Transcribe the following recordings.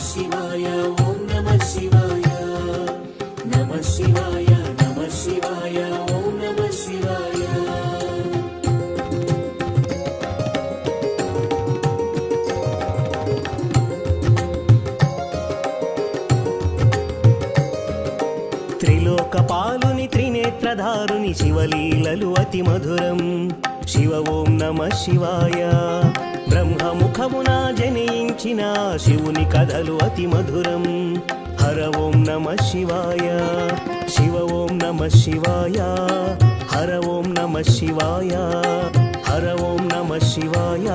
శివాయ ఓం నమః శివాయ నమః శివాయ నమః శివాయ ఓం నమః శివాయ త్రిలోకపాలుని త్రినేత్రధారుని శివలీలలు అతి మధురం శివ ఓం నమః శివాయ బ్రహ్మముఖమున జనించిన శివుని కథలు అతి మధురం హర ఓం నమః శివాయ శివ ఓం నమః శివాయ హర ఓం నమః శివాయ హర ఓం నమః శివాయ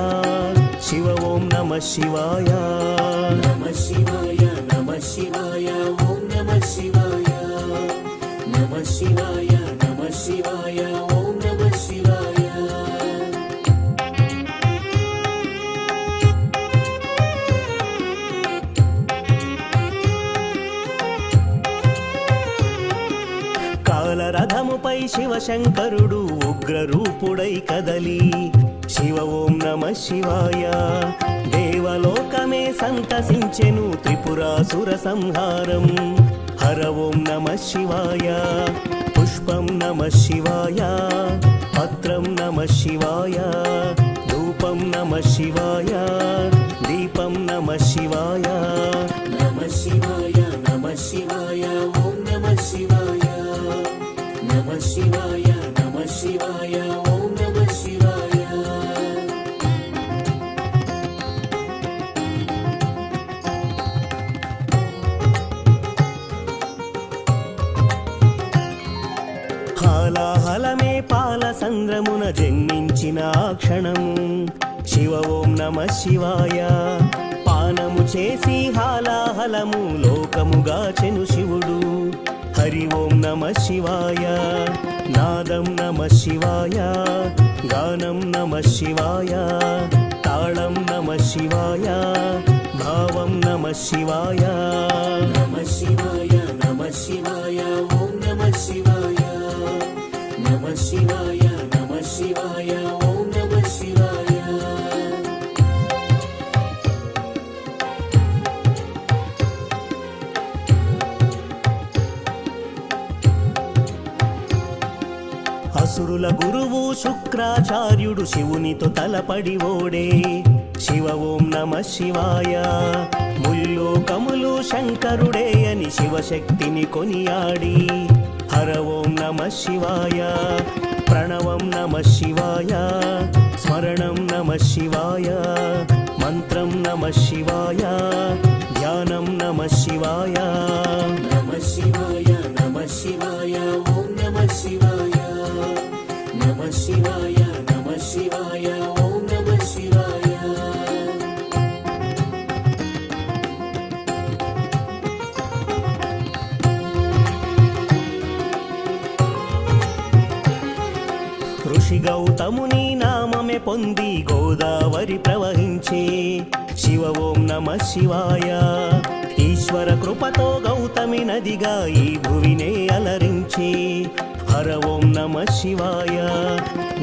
శివ ఓం నమః శివాయ నమః శివాయ నమః శివాయ ఓం నమః శివాయ నమః శివాయ నమః శివాయ ఓం నమః శివాయ కాలరథముపై శివశంకరుడు ఉగ్రరూపుడై కదలి శివ ఓం నమః శివాయ దేవలోకమే సంతసించెను త్రిపురాసుర సంహారం హర ఓం నమః శివాయ పుష్పం నమః శివాయ పత్రం నమః శివాయ ధూపం నమః శివాయ దీపం నమః శివాయ నమః శివాయ నమః శివాయ ఓం నమః శివాయ నమః శివాయ నమః శివాయ ఓం నమః శివాయ హాలాహలమే పాల సంద్రమున జన్మించిన క్షణము శివ ఓం నమః శివాయ పానము చేసి హాలాహలము లోకముగాచెను శివుడు హరి ఓం నమః శివాయ నాదం నమః శివాయ గానం నమః శివాయ తాళం నమః శివాయ భావం నమః శివాయ నమః శివాయ నమః శివాయ ఓం నమః శివాయ నమః శివాయ నమః శివాయ ఓం నమః శివాయ అసురుల గురువు శుక్రాచార్యుడు శివునితో తలపడి ఓడే శివ ఓం నమః శివాయ ముల్లోకములు శంకరుడే అని శివశక్తిని కొనియాడి హర ఓం నమః శివాయ ప్రణవం నమః శివాయ స్మరణం నమః శివాయ మంత్రం నమః శివాయ ధ్యానం నమః శివాయ నమః శివాయ నమః శివాయ ఓం నమః శివాయ నమః శివాయ నమః శివాయ ఓం నమః శివాయ ఋషి గౌతముని నామమే పొంది గోదావరి ప్రవహించే శివ ఓం నమః శివాయ ఈశ్వర కృపతో గౌతమి నదిగా ఈ భువినే అలరించే హర ఓం నమః శివాయ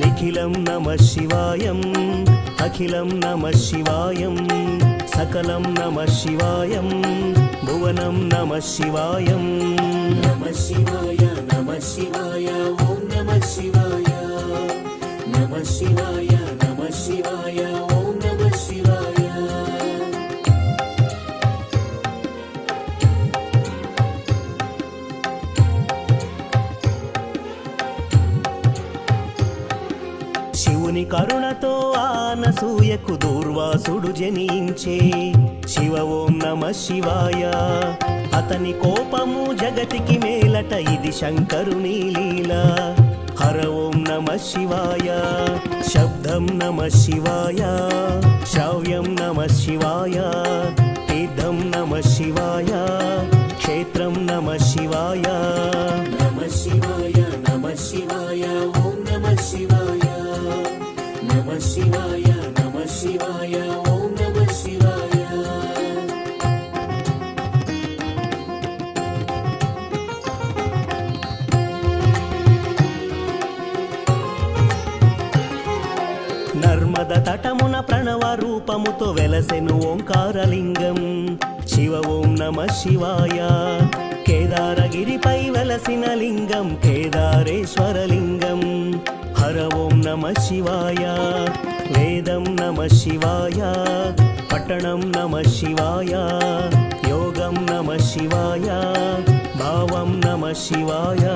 నిఖిలం నమః శివాయం అఖిలం నమః శివాయం సకలం నమః శివాయం భువనం నమః శివాయం నమః శివాయ నమః శివాయ ఓం నమః శివాయ నమః శివాయ నమః శివాయ ఓం నమః శివాయ శివుని కరుణతో ఆనసూయకు దూర్వాసుడు జనించే శివ ఓం నమః శివాయ అతని కోపము జగతికి మేలట ఇది శంకరుని లీల హర ఓం నమః శివాయ శబ్దం నమః శివాయ శ్రవ్యం నమః శివాయ తీర్థం నమః శివాయ క్షేత్రం నమః శివాయ నమః శివాయ నమః శివాయ ఓం నమః శివాయ నమః శివాయ నమః శివాయ ఓం నమః శివాయ నర్మద తటమున ప్రణవ రూపముతో వెలసెను ఓంకారలింగం శివ ఓం నమ శివాయ. కేదారగిరిపై వెలసిన లింగం కేదారేశ్వర లింగం. హర ఓం నమ శివాయ. వేదం నమ శివాయ. పట్టణం నమ శివాయ. యోగం నమ శివాయ. భావం నమ శివాయ.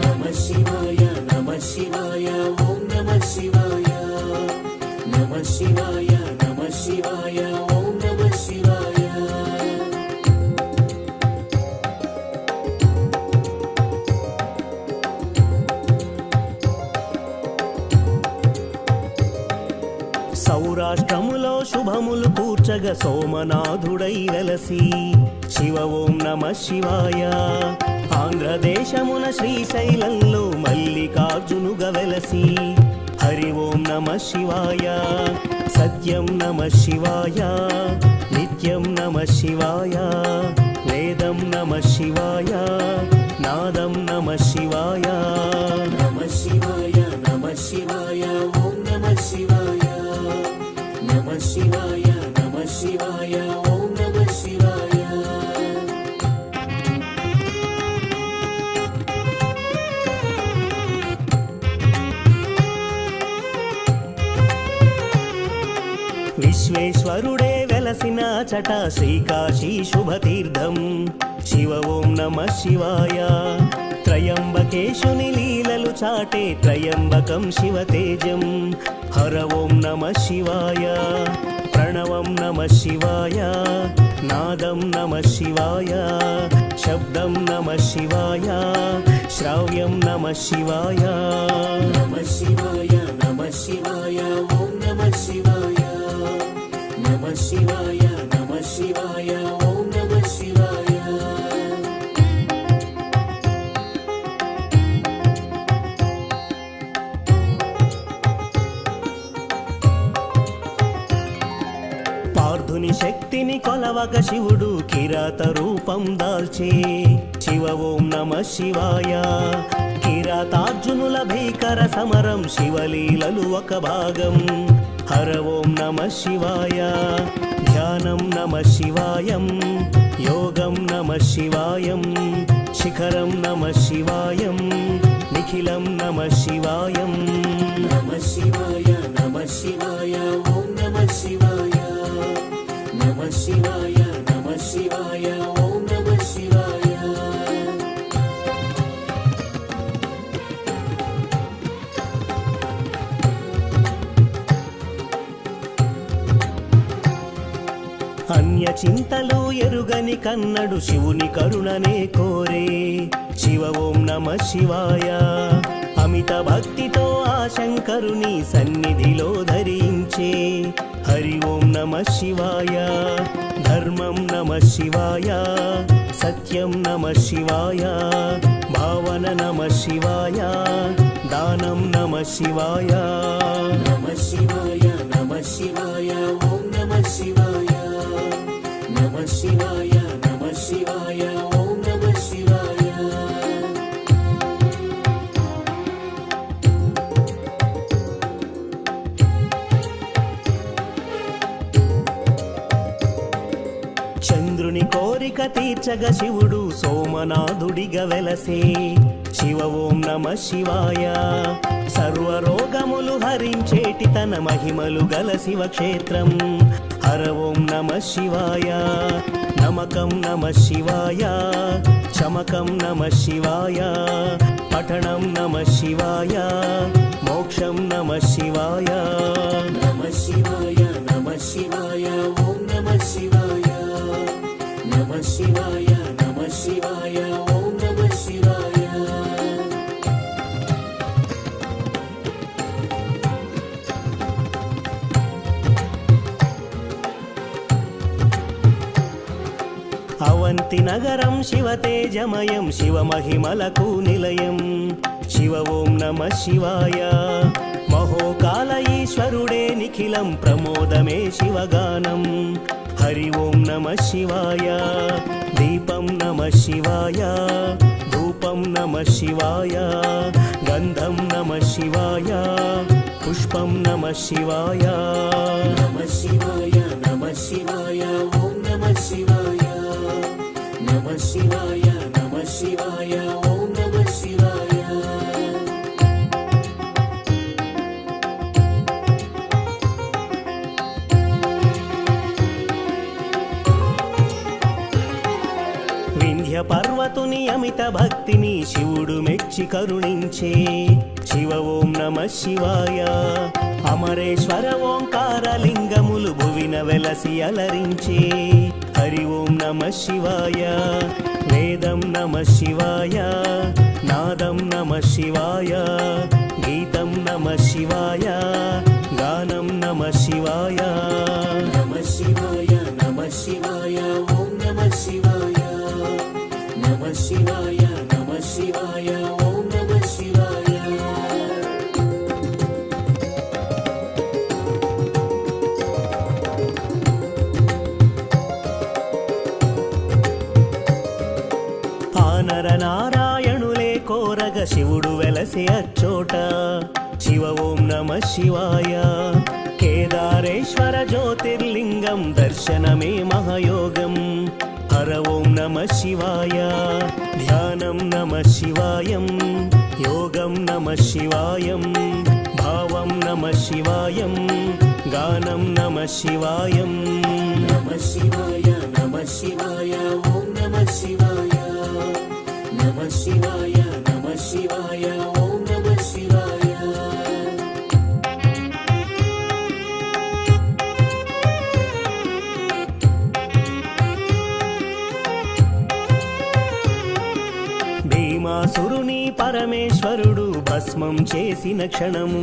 నమ శివాయ నమ శివాయ ఓం నమ శివాయ. నమ శివాయ నమ శివాయ ఓం నమ శివాయ. సౌరాష్ట్రములో శుభములు కూర్చగ సోమనాథుడై వెలసి శివ ఓం నమ శివాయ. ఆంధ్రదేశమున శ్రీశైలంలో మల్లికార్జునుగా వెలసి హరి ఓం నమ శివాయ. సత్యం నమ శివాయ. నిత్యం నమ శివాయ. వేదం నమ శివాయ. నాదం నమ శివాయ. నమ శివాయ నమ శివాయ ఓం నమ శివాయ. నమ శివాయ నమ శివాయ ఓం నమ శివాయ. విశ్వేశ్వరుడే వెలసిన చట శ్రీకాశీ శుభతీర్థం. శివ ఓం నమ శివాయ. త్రయంబకేశుని లీలలు చాటే త్రయంబకం శివతేజం. హర ఓం నమ శివాయ. ప్రణవం నమ శివాయ. నాదం నమ శివాయ. శబ్దం నమ శివాయ. శ్రావ్యం నమ శివాయ. నమ శివాయ నమ శివాయ ఓం నమ శివాయ. నమ శివాయ నమ శివాయ ఓం నమ శివాయ. పార్థుని శక్తిని కొలవక శివుడు కిరాత రూపం దాల్చే శివ ఓం నమ శివాయ. కిరాతార్జునుల భీకర సమరం శివలీలలు ఒక భాగం. హర ఓం నమ శివాయ. ధ్యానం నమ శివాయం. యోగం నమ శివాయం. శిఖరం నమ శివాయం. నిఖిలం నమ శివాయం. నమ శివాయ నమ శివాయ ఓం నమ శివాయ. నమ శివాయ నమ శివాయ ఓం నమ శివాయ. అన్య చింతలు ఎరుగని కన్నడు శివుని కరుణనే కోరే శివ ఓం నమ శివాయ. అమిత భక్తితో ఆ శంకరుని సన్నిధిలో ధరించే హరి ఓం నమ శివాయ. ధర్మం నమ శివాయ. సత్యం నమ శివాయ. భావన నమ శివాయ. దానం నమ శివాయ. నమ శివాయ నమ శివాయ ఓం నమ శివాయ. నమ శివాయ నమ శివాయ ఓం నమ శివాయ. చంద్రుని కోరిక తీర్చగ శివుడు సోమనాథుడిగా వెలసే శివ ఓం నమ శివాయ. సర్వరోగములు హరించేటి తన మహిమలు గల శివక్షేత్రం. హర ఓం నమ శివాయ. నమకం నమ శివాయ. చమకం నమ శివాయ. పఠనం నమ శివాయ. మోక్షం నమ శివాయ. నమ శివాయ నమ శివాయ ఓం నమ శివాయ. నమ శివాయ నమ శివాయ ఓం నమ శివాయ. అవంతి నగరం శివతేజమయం శివ మహిమలకు నిలయం. శివ ఓం నమ శివాయ. మహోకాల ఈశ్వరుడే నిఖిలం ప్రమోదమే శివగానం. హరి ఓం నమ శివాయ. దీపం నమ శివాయ. ధూపం నమ శివాయ. గంధం నమ శివాయ. పుష్పం నమ శివాయ. నమ శివాయ నమ శివాయ ఓం నమ శివాయ. పార్వతుని అమిత భక్తిని శివుడు మెచ్చి కరుణించే శివ ఓం నమ శివాయ. అమరేశ్వర ఓంకార లింగములు భువిన వెలసి అలరించే హరి ఓం నమ శివాయ. వేదం నమ శివాయ, నాదం నమ శివాయ, గీతం నమ శివాయ, గానం నమ శివాయ. నమ శివాయ నమ శివాయ ఓం నమ శివాయ. నమ శివాయ నమ శివాయ ఓం నమ శివాయ. ఆనర నారాయణులే కోరగ శివుడు వెలసే అచ్చోట శివ ఓం నమ శివాయ. కేదారేశ్వర జ్యోతిర్లింగం దర్శనమే మహయోగం హర ఓం నమ శివాయ. ధ్యానం నమ శివాయం, యోగం నమ శివాయం, భావం నమ శివాయం, గానం నమ శివాయం. నమ శివాయ నమ శివాయ ఓం నమ శివాయ. నమ శివాయ నమ శివాయ ఓం నమ శివాయ. భీమాసురుని పరమేశ్వరుడు భస్మం చేసిన క్షణము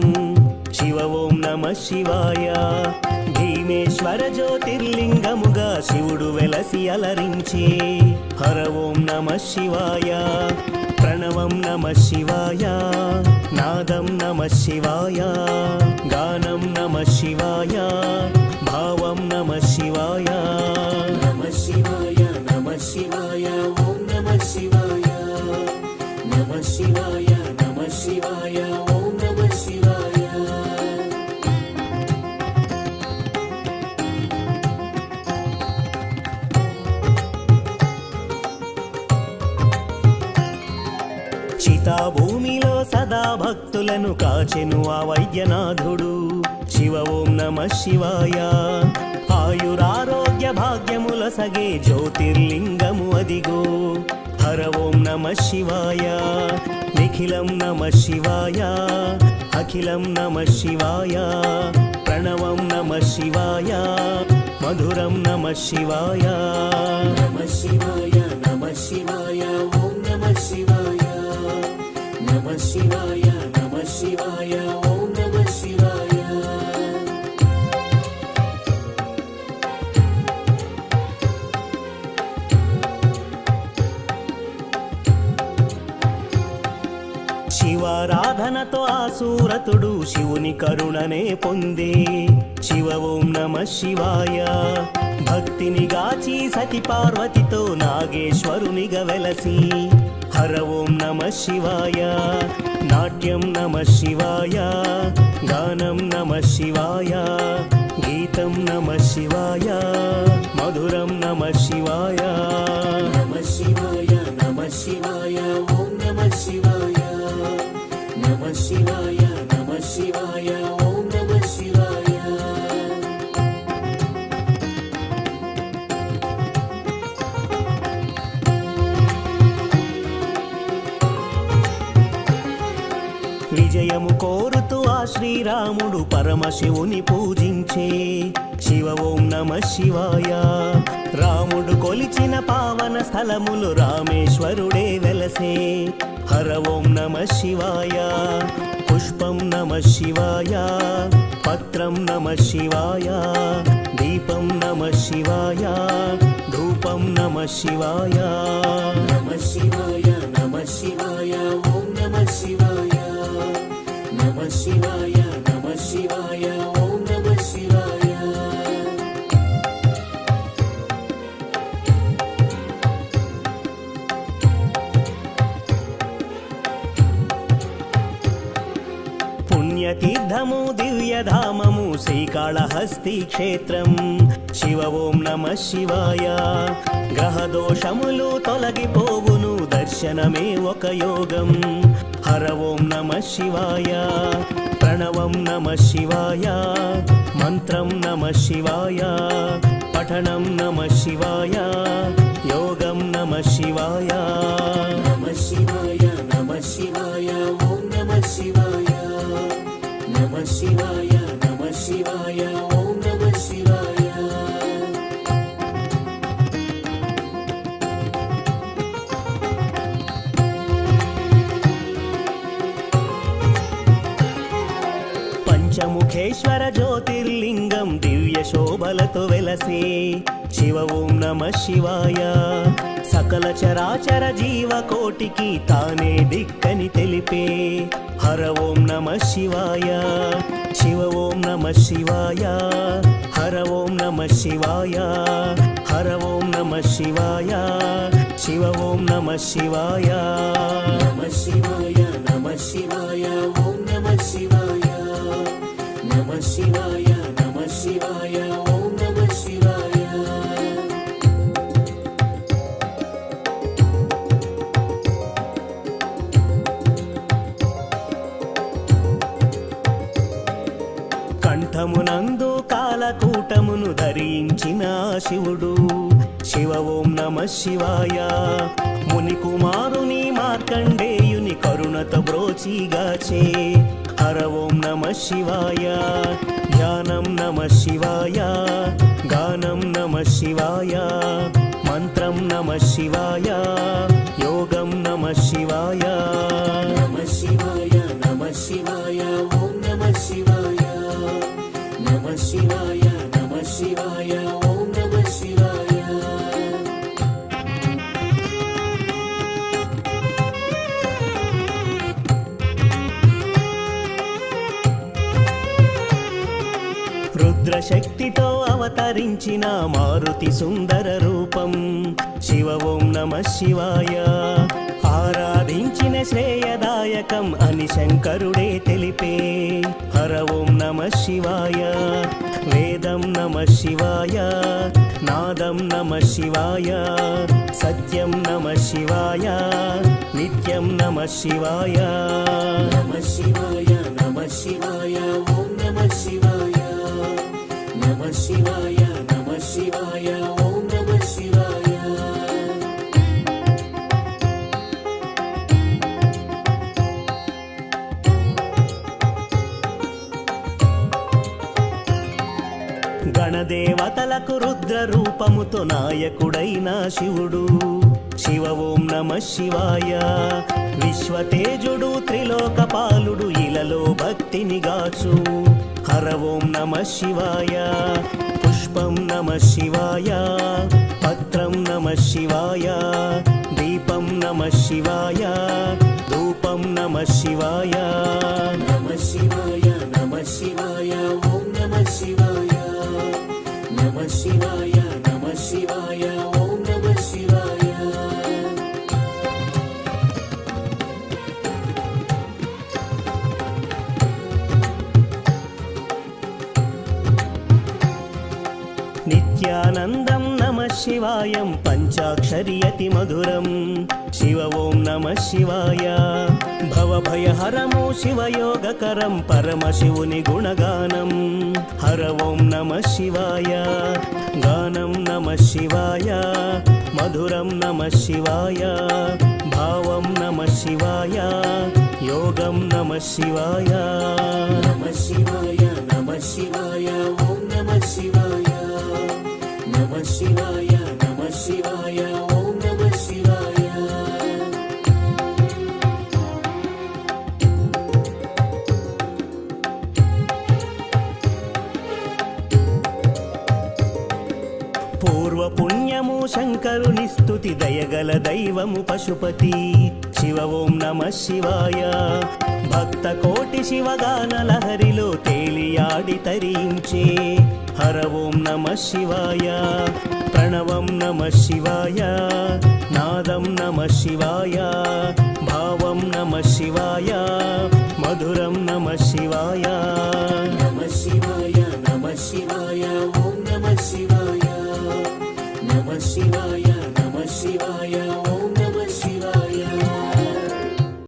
శివ ఓం నమ శివాయ. భీమేశ్వర జ్యోతిర్లింగముగా శివుడు వెలసి అలరించే హర ఓం నమ శివాయ. ప్రణవం నమ శివాయ, నాదం నమ శివాయ, గానం నమ శివాయ, భావం నమ శివాయ. నమ శివాయ నమ శివాయ ఓం నమ శివాయ. నమ శివాయ నమ శివాయ ఓం నమ శివాయ. చితాభూమిలో సదా భక్తులను కాచెను ఆ వైద్యనాథుడు శివ ఓం నమ శివాయ. ఆయురారోగ్య భాగ్యముల సగే జ్యోతిర్లింగము అదిగో హర ఓం నమ శివాయ. నిఖిలం నమ శివాయ, అఖిలం నమ శివాయ, ప్రణవం నమ శివాయ, మధురం నమ శివాయ. నమ శివాయ నమ శివాయ ఓం నమ శివాయ. నమ శివాయ నమ శివాయ ఓం నమ శివాయ. శివారాధనతో ఆ సూరతుడు శివుని కరుణనే పొందే శివ ఓం నమ శివాయ. భక్తిని గాచి సతి పార్వతితో నాగేశ్వరునిగా వెలసి హర ఓం నమ శివాయ. నాట్యం నమ శివాయ, గానం నమ శివాయ, గీతం నమ శివాయ, మధురం నమ శివాయ. నమ శివాయ నమ శివాయ ఓం నమ శివాయ. నమ శివాయ నమ శివాయ ఓం నమ శివాయ. విజయము కోరుతూ ఆ శ్రీరాముడు పరమశివుని పూజించే శివ ఓం నమ శివాయ. రాముడు కొలిచిన పావన స్థలములు రామేశ్వరుడే వెలసే హర ఓం నమ శివాయ. పుష్పం నమ శివాయ, పత్రం నమ శివాయ, దీపం నమ శివాయ, ధూపం నమ శివాయ. నమ శివాయ నమ శివాయ ఓం నమ శివాయ. నమ శివాయ నమ శివాయ ఓం నమ శివాయ. పుణ్యతీర్థము దివ్యధామము శ్రీకాళహస్తి క్షేత్రం శివ ఓం నమ శివాయ. గ్రహదోషములు తొలగిపోవును దర్శనమే ఒక యోగం హర ఓం నమ శివాయ. ప్రణవం నమ శివాయ, మంత్రం నమ శివాయ, పఠనం నమ శివాయ, యోగం నమ నమః శివాయ నమః శివాయ నమః శివాయ ఓం నమః శివాయ నమః శివాయ నమః శివాయ ఓం నమః శివాయ పంచముఖేశ్వర జ్యోతిర్లింగం దివ్య శోభలతో వెలసే శివ ఓం నమః శివాయ సకల చరాచర జీవకోటికి తానే దిక్కని తెలిపే హర ఓం నమః శివాయ శివ ఓం నమః శివాయ హర ఓం నమః శివాయ హర ఓం నమః శివాయ శివ ఓం నమః శివాయ నమః శివాయ నమః శివాయ ఓం నమః శివాయ నమః శివాయ నమః శివాయ ఓం నమః శివాయ కంఠమునందు కాలకూటమును ధరించిన శివుడు శివ ఓం నమః శివాయ ముని కుమారుని మార్కండేయుని కరుణత బ్రోచిగాచే హర ఓం నమః శివాయ ధ్యానం నమః శివాయ గానం నమః శివాయ మంత్రం నమః శివాయ యోగం నమః శివాయ నమః శివాయ నమః శివాయ ఓం నమః శివాయ నమః శివాయ నమః శివాయ ఓం నమః శివాయ రుద్రశక్తితో అవతరించిన మారుతి సుందర రూపం శివ ఓం నమః శివాయ ఆరాధించిన శ్రేయదాయకం అని శంకరుడే తెలిపే హర ఓం నమః శివాయ వేదం నమః శివాయ నాదం నమః శివాయ సత్యం నమః శివాయ నిత్యం నమః శివాయ నమః శివాయ నమః శివాయ ఓం నమః శివాయ నమః శివాయ నమః శివాయ ఓం నమః శివాయ గణదేవతలకు రుద్ర రూపముతో నాయకుడైన శివుడు శివ ఓం నమః శివాయ విశ్వతేజుడు త్రిలోకపాలుడు ఇలలో భక్తిని గాచు హర ఓం నమః శివాయ పుష్పం నమః శివాయ పత్రం నమః శివాయ దీపం నమః శివాయ ధూపం నమః శివాయ నమః శివాయ నమః శివాయ ఓం నమః శివాయ నమః శివాయ నమః శివాయ ఓం నమః శివాయ నిత్యానందం నమః శివాయం పంచాక్షరి అతి మధురం శివ ఓం నమః శివాయ భవభయహరము శివయోగకరం పరమశివుని గుణగానం హర ఓం నమః శివాయ గానం నమః శివాయ మధురం నమః శివాయ భావం నమః శివాయ యోగం నమః శివాయ నమః శివాయ నమః శివాయ ఓం నమః శివాయ నమః శివాయ నమః శివాయ ఓం నమః శివాయ పూర్వ పుణ్యము శంకరుని స్తుతి దయగల దైవము పశుపతి శివ ఓం నమః శివాయ భక్త కోటి శివగాన లహరిలో తేలియాడి తరించే హర ఓం నమః శివాయ ప్రణవం నమః శివాయ నాదం నమః శివాయ భావం నమః శివాయ మధురం నమః శివాయ నమః శివాయ నమః శివాయ ఓం